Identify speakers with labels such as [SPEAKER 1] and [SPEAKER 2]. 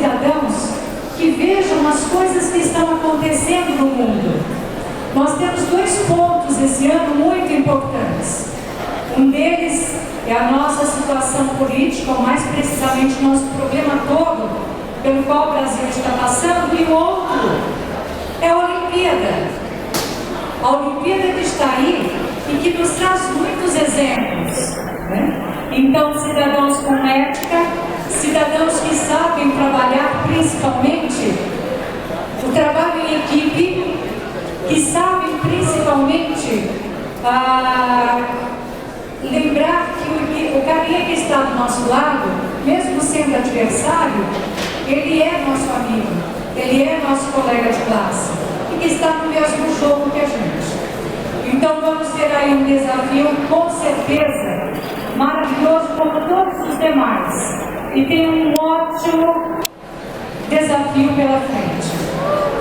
[SPEAKER 1] cidadãos que vejam as coisas que estão acontecendo no mundo. Nós temos 2 pontos esse ano muito importantes. Um deles é a nossa situação política, ou mais precisamente o nosso problema todo pelo qual o Brasil está passando, e o outro é a Olimpíada. A Olimpíada que está aí e que nos traz muitos exemplos, né? Então, cidadãos com ética, cidadãos que sabem trabalhar principalmente o trabalho em equipe, que sabem principalmente lembrar que o carinha que está do nosso lado, mesmo sendo adversário, ele é nosso amigo, ele é nosso colega de classe e que está no mesmo jogo que a gente. Então vamos ter aí um desafio, com certeza, maravilhoso como todos os demais, e tem um ótimo desafio pela frente.